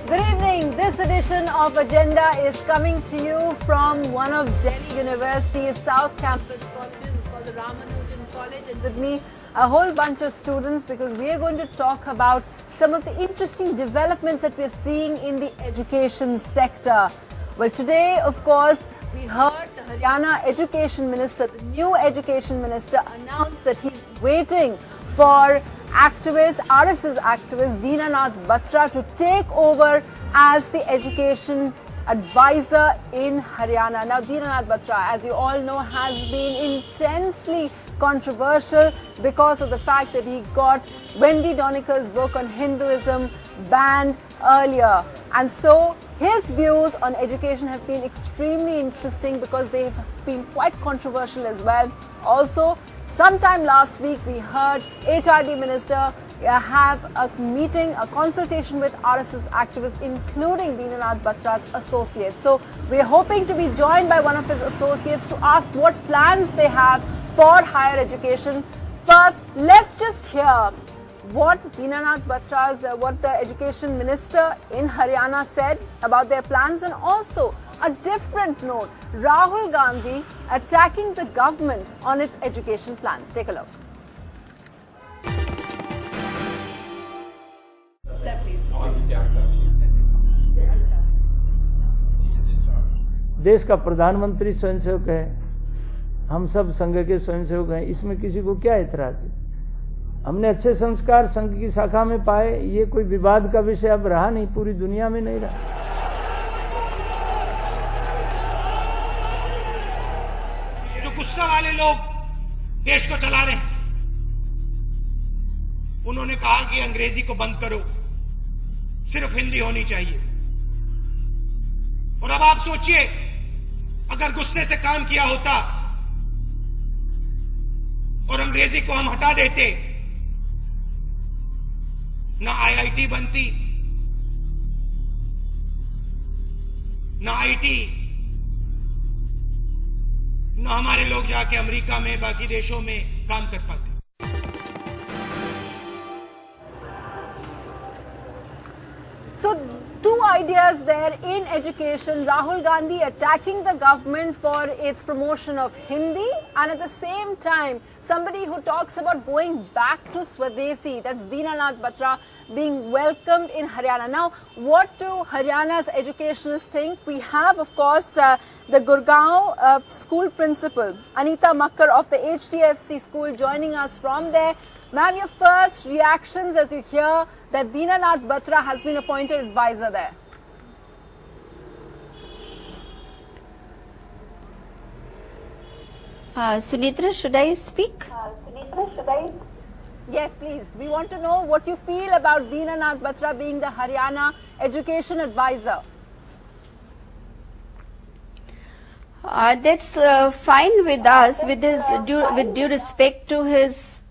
Good evening. This edition of Agenda is coming to you from one of Delhi University's South Campus colleges. It's called the Ramanujan College, and with me a whole bunch of students, because we are going to talk about some of the interesting developments that we're seeing in the education sector. Well, today, of course, we heard the Haryana Education Minister, the new Education Minister, announce that he's waiting for RSS activist Dinanath Batra to take over as the education advisor in Haryana. Now, Dinanath Batra, as you all know, has been intensely controversial because of the fact that he got Wendy Doniker's book on Hinduism banned earlier. And so his views on education have been extremely interesting because they've been quite controversial as well. Also, sometime last week we heard HRD Minister have a meeting, a consultation with RSS activists, including Dinanath Batra's associates. So we're hoping to be joined by one of his associates to ask what plans they have for higher education. First, let's just hear what Dinanath Batra's, what the Education Minister in Haryana said about their plans, and also a different note, Rahul Gandhi attacking the government on its education plans. Take a look. Sir, please. देश का प्रधानमंत्री स्वयंसेवक है, हम सब संघ के स्वयंसेवक हैं, इसमें किसी को क्या ऐतराज है? हमने अच्छे संस्कार संघ की शाखा में पाए, ये कोई विवाद का विषय अब रहा नहीं, पूरी दुनिया में नहीं रहा। जो गुस्सा वाले लोग देश को चला रहे हैं, उन्होंने कहा कि अंग्रेजी को बंद करो, सिर्फ हिंदी होनी चाहिए। और अब आप सोचिए, अगर गुस्से से काम किया होता और अंग्रेजी को हम हटा देते, ना आईआईटी बनती, ना आईटी, ना हमारे लोग जाके अमेरिका में, बाकी देशों में काम कर पाते। So, two ideas there in education. Rahul Gandhi attacking the government for its promotion of Hindi, and at the same time, somebody who talks about going back to Swadeshi, that's Dinanath Batra, being welcomed in Haryana. Now, what do Haryana's educationists think? We have, of course, the Gurgaon school principal, Anita Makkar of the HDFC school, joining us from there. Ma'am, your first reactions as you hear that Dinanath Batra has been appointed advisor there? Sunitra, should I speak? Yes, please. We want to know what you feel about Dinanath Batra being the Haryana education advisor. That's fine with us, with due respect to his.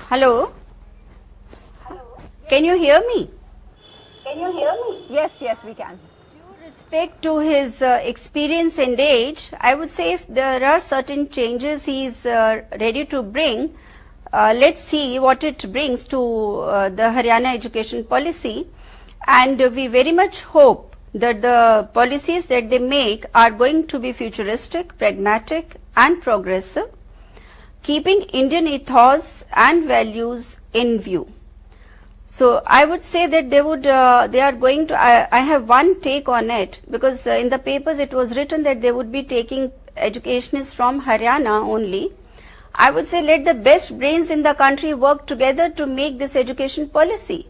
Hello? Can you hear me? Yes, yes, we can. Due respect to his experience and age, I would say if there are certain changes he is ready to bring, let's see what it brings to the Haryana education policy, and we very much hope that the policies that they make are going to be futuristic, pragmatic and progressive, keeping Indian ethos and values in view. So I would say that they are going to, I have one take on it, because in the papers it was written that they would be taking educationists from Haryana only. I would say let the best brains in the country work together to make this education policy,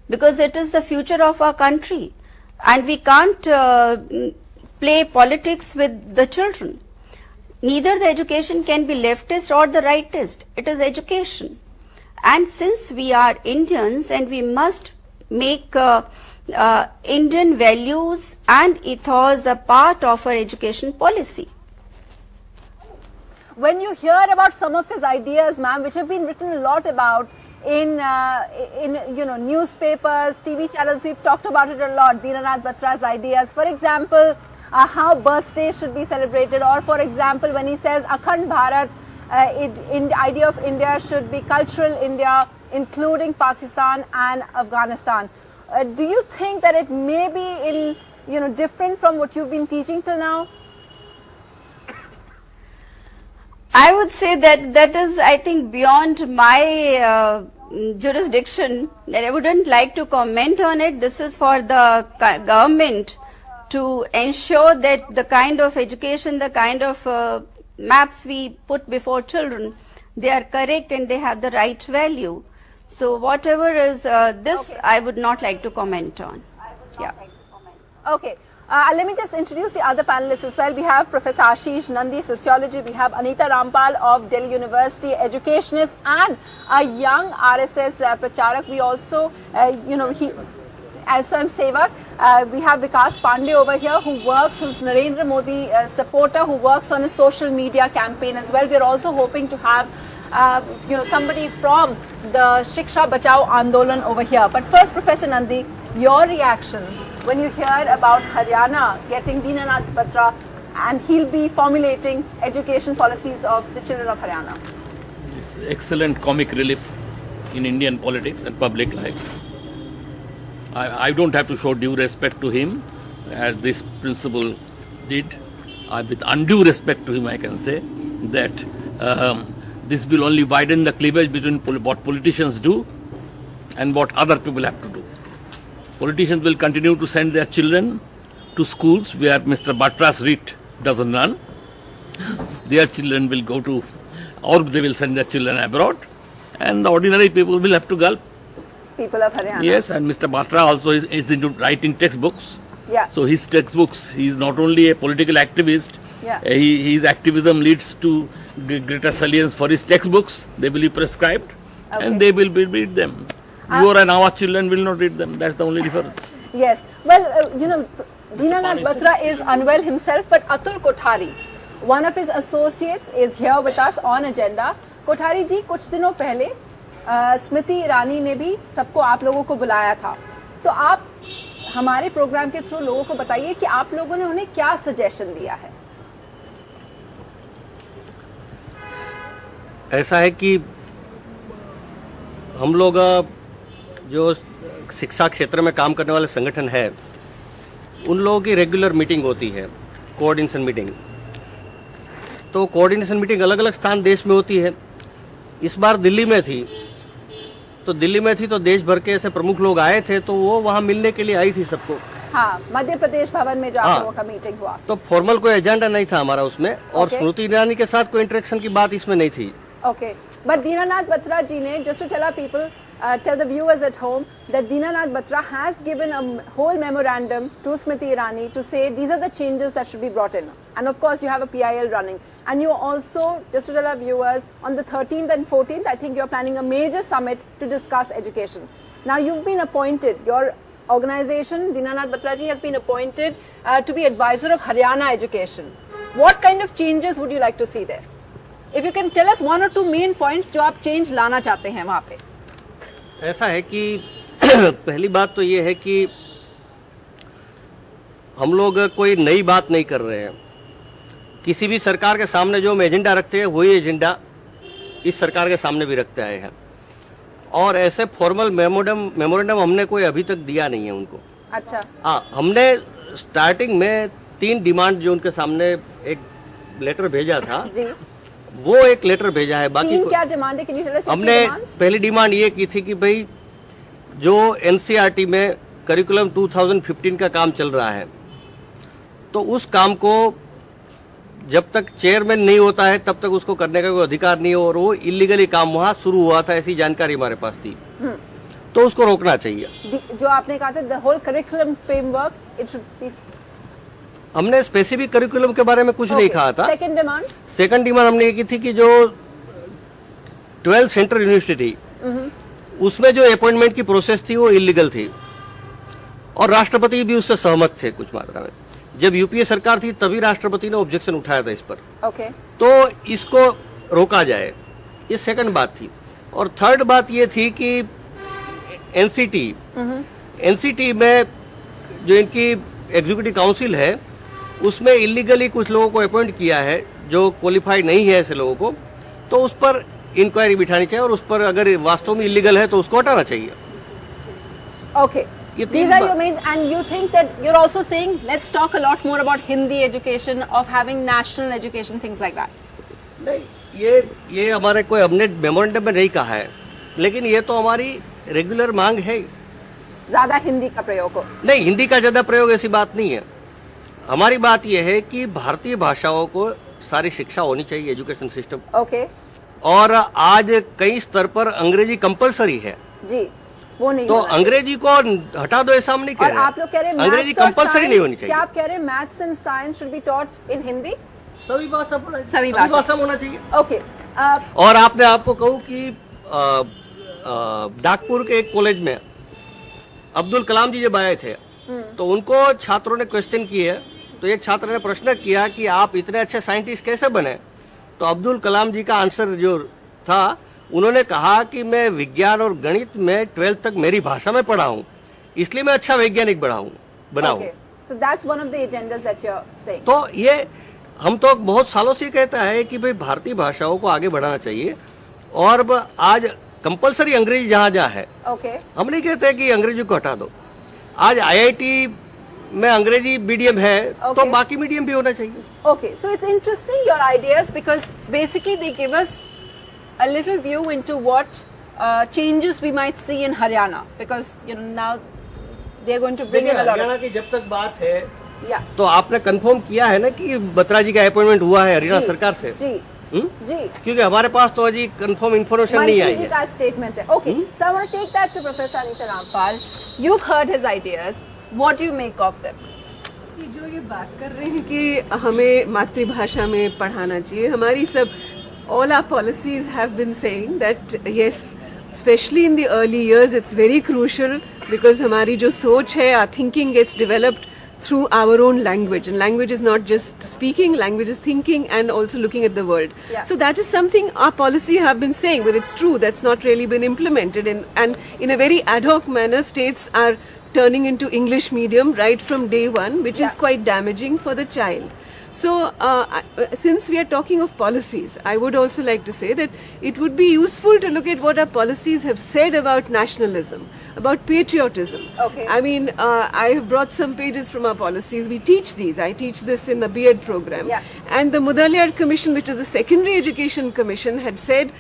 because it is the future of our country and we can't play politics with the children. Neither the education can be leftist or the rightist, it is education. And since we are Indians and we must make Indian values and ethos a part of our education policy. When you hear about some of his ideas, ma'am, which have been written a lot about in newspapers, TV channels, we've talked about it a lot, Dinanath Batra's ideas. For example, how birthdays should be celebrated, or for example, when he says Akhand Bharat, the idea of India should be cultural India, including Pakistan and Afghanistan. Do you think that it may be different from what you've been teaching till now? I would say that is, I think, beyond my jurisdiction, that I wouldn't like to comment on it. This is for the government to ensure that the kind of education, the kind of maps we put before children, they are correct and they have the right value. So whatever is this, Okay. I would not like to comment on. Yeah. Okay. Let me just introduce the other panelists as well. We have Professor Ashish Nandi, Sociology. We have Anita Rampal of Delhi University, Educationist, and a young RSS Pracharak. We also, as I'm Sevak, we have Vikas Pandey over here who's Narendra Modi supporter, who works on a social media campaign as well. We're also hoping to have somebody from the Shiksha Bachao Andolan over here. But first, Professor Nandi, your reactions when you hear about Haryana getting Dinanath Batra and he'll be formulating education policies of the children of Haryana. It's excellent comic relief in Indian politics and public life. I don't have to show due respect to him as this principal did. With undue respect to him, I can say that this will only widen the cleavage between what politicians do and what other people have to do. Politicians will continue to send their children to schools where Mr. Batra's writ doesn't run. Their children will go to, or they will send their children abroad, and the ordinary people will have to gulp. People of Haryana. Yes, and Mr. Batra also is into writing textbooks. Yeah. So his textbooks, he is not only a political activist, Yeah. His activism leads to greater salience for his textbooks. They will be prescribed, Okay. and they will read them. Your and our children will not read them. That's the only difference. Yes. Well, Dinanath Batra is unwell himself, but Atul Kothari, one of his associates, is here with us on agenda. Kothari ji, कुछ दिनों पहले स्मृति ईरानी ने भी सबको आप लोगों को बुलाया था, तो आप हमारे प्रोग्राम के थ्रू लोगों को बताइए कि आप लोगों ने उन्हें क्या सजेशन दिया है. ऐसा है कि हम लोग जो शिक्षा क्षेत्र में काम करने वाले संगठन है, उन लोगों की रेगुलर मीटिंग होती है, कोऑर्डिनेशन मीटिंग. तो कोऑर्डिनेशन मीटिंग अलग अलग स्थान देश में होती है. इस बार दिल्ली में थी, तो देश भर के ऐसे प्रमुख लोग आए थे, तो वो वहाँ मिलने के लिए आई थी सबको. हाँ, मध्य प्रदेश भवन में जाकर लोगों का मीटिंग हुआ. तो फॉर्मल कोई एजेंडा नहीं था हमारा उसमें, और Okay. स्मृति ईरानी के साथ कोई इंटरेक्शन की बात इसमें नहीं थी. Okay, but Dinanath Batra ji ne, just to tell our people, tell the viewers at home that Dinanath Batra has given a whole memorandum to Smriti Irani to say these are the changes that should be brought in. And of course, you have a PIL running. And you also, just to tell our viewers, on the 13th and 14th, I think you're planning a major summit to discuss education. Now, you've been appointed, your organization, Dinanath Batra ji, has been appointed to be advisor of Haryana education. What kind of changes would you like to see there? If you can tell us one or two main points जो आप change लाना चाहते हैं वहाँ पे. ऐसा है कि पहली बात तो ये है कि हम लोग कोई नई बात नहीं कर रहे हैं. किसी भी सरकार के सामने जो हम एजेंडा रखते हैं वही एजेंडा इस सरकार के सामने भी रखते आए हैं, और ऐसे फॉर्मल मेमोरेंडम हमने कोई अभी तक दिया नहीं है उनको. अच्छा. हाँ, हमने स्टार्टिंग में 3 डिमांड जो उनके सामने एक लेटर भेजा था, जी. वो एक लेटर भेजा है. बाकी 3 क्या डिमांड है? Can you tell us your हमने 3 demands? पहली डिमांड ये की थी कि भाई जो एनसीईआरटी में करिकुलम 2015 का काम चल रहा है, तो उस काम को जब तक चेयरमैन नहीं होता है तब तक उसको करने का कोई अधिकार नहीं है, और वो इलीगली काम वहां शुरू हुआ था, ऐसी जानकारी हमारे पास थी. तो उसको रोकना चाहिए. जो आपने कहा था the whole curriculum framework it should be. हमने स्पेसिफिक करिकुलम के बारे में कुछ नहीं कहा था. सेकंड डिमांड हमने ये की थी कि जो 12 सेंट्रल यूनिवर्सिटी उसमें जो अपॉइंटमेंट की प्रोसेस थी वो इलीगल थी, और राष्ट्रपति भी उससे सहमत थे कुछ मात्रा में. जब यूपीए सरकार थी तभी राष्ट्रपति ने ऑब्जेक्शन उठाया था इस पर. ओके. तो इसको रोका जाए, ये सेकंड बात थी. और थर्ड बात ये थी कि एनसीटी में जो इनकी एग्जीक्यूटिव काउंसिल है उसमें इलीगली कुछ लोगों को अपॉइंट किया है जो क्वालिफाइड नहीं है ऐसे लोगों को, तो उस पर इंक्वायरी बिठानी चाहिए और उस पर अगर वास्तव में इलीगल है तो उसको हटाना चाहिए. Okay. ये These तीन are बात- your main, and you think that you're also saying let's talk a lot more about Hindi education, of having national education, things like that. नहीं, ये हमारे कोई हमने मेमोरेंडम में नहीं कहा है, लेकिन ये तो हमारी रेगुलर मांग है. ज्यादा हिंदी का प्रयोग हो. नहीं, हिंदी का ज्यादा प्रयोग ऐसी बात नहीं है. हमारी बात यह है कि भारतीय भाषाओं को सारी शिक्षा होनी चाहिए, एजुकेशन सिस्टम. Okay. और आज कई स्तर पर अंग्रेजी कंपलसरी है, जी, वो नहीं तो होना चाहिए. अंग्रेजी को हटा दो ऐसा हम नहीं कह और रहे. आप लोग कह रहे हैं अंग्रेजी maths और कंपलसरी नहीं होनी science, क्या चाहिए. आप कह रहे हैं maths and science should be taught in Hindi? सभी भाषा सभी भाषा में होना चाहिए. ओके. और आपने आपको कहूँ कि नागपुर के एक कॉलेज में अब्दुल कलाम जी जब आए थे तो उनको छात्रों ने क्वेश्चन किए, तो एक छात्र ने प्रश्न किया कि आप इतने अच्छे साइंटिस्ट कैसे बने, तो अब्दुल कलाम जी का आंसर जो था, उन्होंने कहा कि मैं विज्ञान और गणित में 12th तक मेरी भाषा में पढ़ा हूँ, इसलिए मैं अच्छा वैज्ञानिक बना हूँ. So that's one of the agendas that you're saying. तो ये हम तो बहुत सालों से कहता है कि भाई भारतीय भाषाओं को आगे बढ़ाना चाहिए. और आज कंपलसरी अंग्रेजी जहाँ जहाँ है, Okay. हम नहीं कहते कि अंग्रेजी को हटा दो. आज IIT में अंग्रेजी मीडियम है, तो Okay. बाकी मीडियम भी होना चाहिए. Okay, so it's interesting your ideas because basically they give us a little view into what changes we might see in Haryana because now they're going to bring in a lot Haryana of की जब तक बात है, yeah. तो आपने confirm किया है ना कि बत्रा जी का अपॉइंटमेंट हुआ है हरियाणा जी, सरकार से. जी जी क्योंकि हमारे पास तो अजी कंफर्म इन्फॉर्मेशन नहीं आई Manत्री ji है. का statement है. Okay, so I want to take that to Professor Anita Rampal. You've heard his ideas. What do you make of them? कि जो ये बात कर रहे हैं कि हमें मातृभाषा में पढ़ाना चाहिए, हमारी सब all our policies have been saying that yes, especially in the early years it's very crucial because हमारी जो सोच है, our thinking gets developed through our own language, and language is not just speaking, language is thinking and also looking at the world. Yeah. So that is something our policy have been saying, but it's true that's not really been implemented and in a very ad hoc manner states are turning into English medium right from day one, which is quite damaging for the child. So since we are talking of policies, I would also like to say that it would be useful to look at what our policies have said about nationalism, about patriotism. Okay. I mean, I have brought some pages from our policies. We teach these. I teach this in the B.Ed program. Yeah. And the Mudaliar Commission, which is the Secondary Education Commission, had said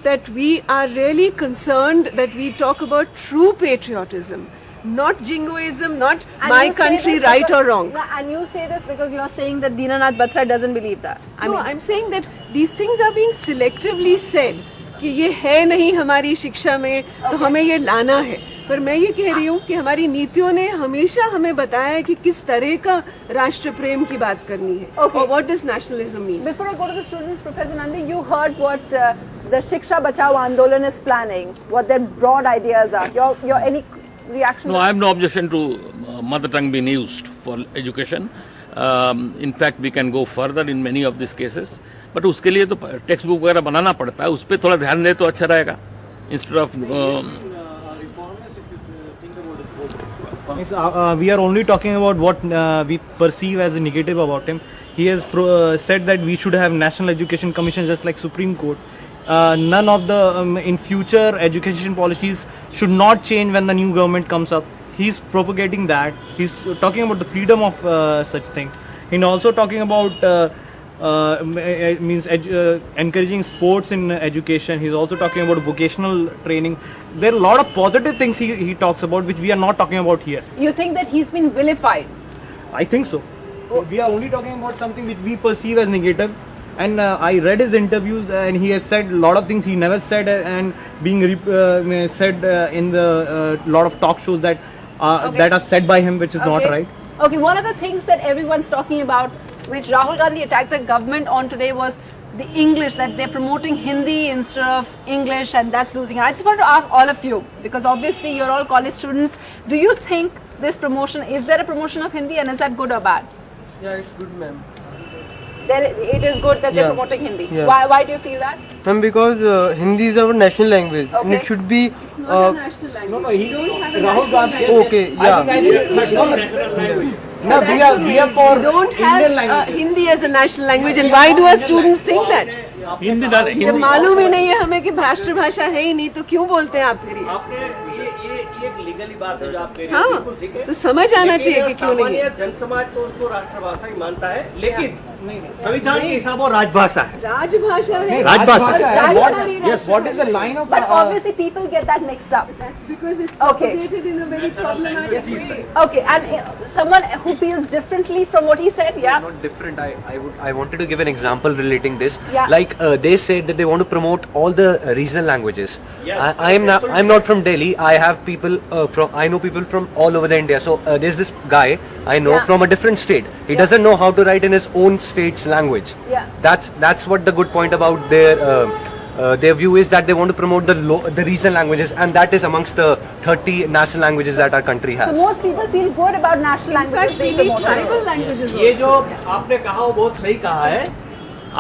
that we are really concerned that we talk about true patriotism, not jingoism, not And my you say country this right because- or wrong. No, and you say this because you're saying that Dinanath Batra doesn't believe that. I No, mean, I'm saying that these things are being selectively said कि ये है नहीं हमारी शिक्षा में तो हमें ये लाना है. पर मैं ये कह रही हूँ कि हमारी नीतियों ने हमेशा हमें बताया है कि किस तरह का राष्ट्र प्रेम की बात करनी है. Okay. और what does nationalism mean? before I go to the students, Professor Nandi, you heard what the Shiksha Bachao Andolan is planning, what their broad ideas are. Your any reaction? No, I have no objection to mother tongue being used for education. In fact, we can go further in many of these cases. But उसके लिए तो text book वगैरह बनाना पड़ता है, उस पर थोड़ा ध्यान दे तो अच्छा रहेगा. Instead of we are only talking about what we perceive as a negative about him. He has said that we should have National Education Commission just like Supreme Court. None of the in future education policies should not change when the new government comes up. He's propagating that. He's talking about the freedom of such things. He's also talking about encouraging sports in education. He's also talking about vocational training. There are a lot of positive things he talks about which we are not talking about here. You think that he's been vilified? I think so. We are only talking about something which we perceive as negative. And I read his interviews and he has said a lot of things he never said and being said in the lot of talk shows that that are said by him, which is not right. Okay, one of the things that everyone's talking about, which Rahul Gandhi attacked the government on today, was the English, that they're promoting Hindi instead of English, and that's losing. I just want to ask all of you, because obviously you're all college students, do you think this promotion, is there a promotion of Hindi and is that good or bad? Yeah, it's good, ma'am. It is good that they're Yeah. promoting Hindi. Yeah. Why do you feel that? Ma'am, because Hindi is our national language and Okay. it should be. It's not a national language. No, he We don't have a Rahul national Gandhi. language. Okay, yeah. I think it's not a national language. No, we are for We don't Indian have languages. Hindi as a national language, and why do our students think that? Hindi, जब मालूम ही नहीं है हमें कि राष्ट्रभाषा है ही नहीं, तो क्यों बोलते हैं आप फिर ये? आपने ये एक लीगली बात है जो आप कह रहे हैं, हाँ, बिल्कुल ठीक है। तो समझ आना चाहिए कि क्यों नहीं है। सामान्य जनसमाज तो उसको राष्ट्रभाषा ही मानता है, लेकिन संविधान के हिसाब वो राजभाषा है। राजभाषा है। राजभाषा है। Yes, what is the line of? But obviously people get that mixed up. That's because it's Okay. propagated in a very problematic way. Okay, and someone who feels differently from what he said, yeah. Not different. I wanted to give an example relating this. Yeah. Like they said that they want to promote all the regional languages. Yes. I'm not from Delhi. I have people I know people from all over the India. So there's this guy I know Yeah. from a different state. He doesn't know how to write in his own state's language. Yeah. That's what the good point about their view is, that they want to promote the regional languages, and that is amongst the 30 national languages that our country has. So most people feel good about national In languages fact, we being need promoted. tribal languages ये also. जो आपने कहा वो बहुत सही कहा है।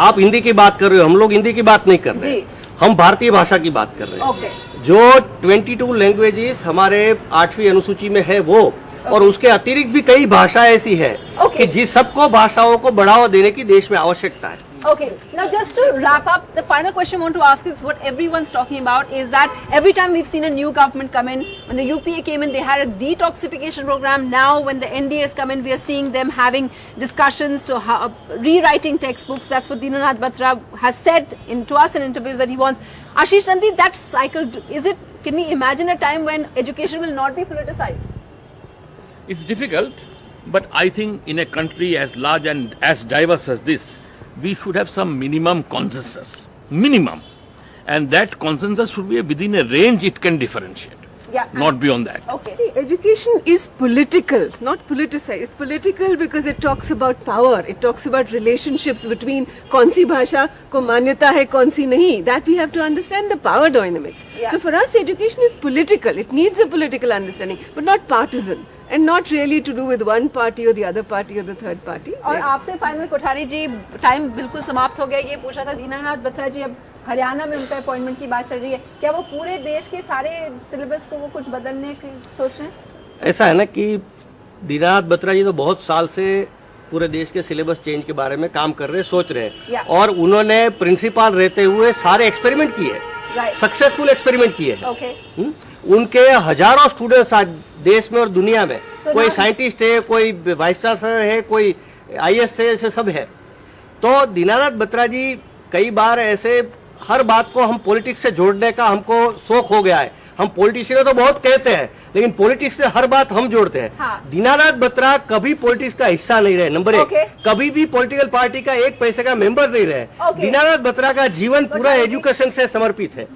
आप हिंदी की बात कर रहे हो, हम लोग हिंदी की बात नहीं कर रहे जी। हैं। हम भारतीय भाषा की बात कर रहे हैं। Okay. जो 22 लैंग्वेजेस हमारे 8वीं अनुसूची में है वो, और उसके अतिरिक्त भी कई भाषाएं ऐसी है Okay. कि जिस सबको भाषाओं को बढ़ावा देने की देश में आवश्यकता है। Okay, now just to wrap up, the final question I want to ask is what everyone's talking about is that every time we've seen a new government come in, when the UPA came in, they had a detoxification program. Now when the NDA has come in, we are seeing them having discussions to rewriting textbooks. That's what Dinanath Batra has said to us in interviews that he wants. Ashish Nandi, that cycle, can we imagine a time when education will not be politicized? It's difficult, but I think in a country as large and as diverse as this, we should have some minimum consensus. Minimum. And that consensus should be within a range it can differentiate. Yeah. Not beyond that. Okay. See, education is political, not politicized. It's political because it talks about power. It talks about relationships between kaun si bhasha ko manyata hai, kaun si nahi. That we have to understand the power dynamics. Yeah. So for us, education is political. It needs a political understanding, but not partisan. And not really to do with one party or the other party or the third party. और आपसे final Kothari जी, time बिल्कुल समाप्त हो गया। ये पूछा था दीनानाथ बत्रा जी, अब हरियाणा में उनका अपॉइंटमेंट की बात चल रही है, क्या वो पूरे देश के सारे सिलेबस को वो कुछ बदलने की सोच रहे हैं? ऐसा है ना कि दीनानाथ बत्रा जी तो बहुत साल से पूरे देश के सिलेबस चेंज के बारे में काम कर रहे हैं, सोच रहे हैं। Yeah. और उन्होंने प्रिंसिपल रहते हुए सारे एक्सपेरिमेंट किए, Right. सक्सेसफुल एक्सपेरिमेंट किए हैं। Okay. उनके हजारों स्टूडेंट्स आज देश में और दुनिया में, So कोई now- साइंटिस्ट है, कोई वाइस चांसलर है, कोई IAS है, ऐसे सब है। तो दीनानाथ बत्रा जी कई बार ऐसे हर बात को हम पॉलिटिक्स से जोड़ने का हमको शौक हो गया है। हम पॉलिटिशियन तो बहुत कहते हैं, लेकिन पॉलिटिक्स से हर बात हम जोड़ते हैं। हाँ। दीनानाथ बत्रा कभी पॉलिटिक्स का हिस्सा नहीं रहे, नंबर Okay. एक। कभी भी पॉलिटिकल पार्टी का एक पैसे का मेंबर नहीं रहे। Okay. दीनानाथ बत्रा का जीवन पूरा एजुकेशन से समर्पित है।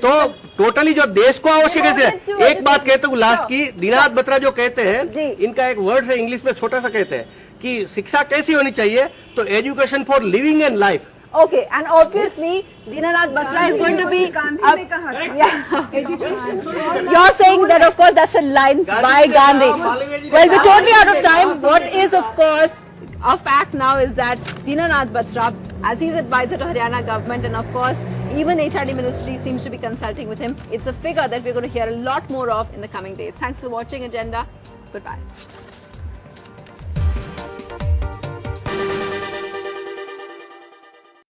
तो टोटली जो देश को आवश्यक है, एक बात कहते हूँ लास्ट की, दीनानाथ बत्रा जो कहते जी। हैं, इनका एक वर्ड है इंग्लिश में, छोटा सा कहते हैं कि शिक्षा कैसी होनी चाहिए, तो education for living and life. Okay, and obviously Dinanath Batra is going to be. You're saying that, of course, that's a line by Gandhi. Well, we're totally out of time. What is, of course, a fact now is that Dinanath Batra, as he's advisor to Haryana government, and of course, even HRD ministry seems to be consulting with him. It's a figure that we're going to hear a lot more of in the coming days. Thanks for watching Agenda. Goodbye.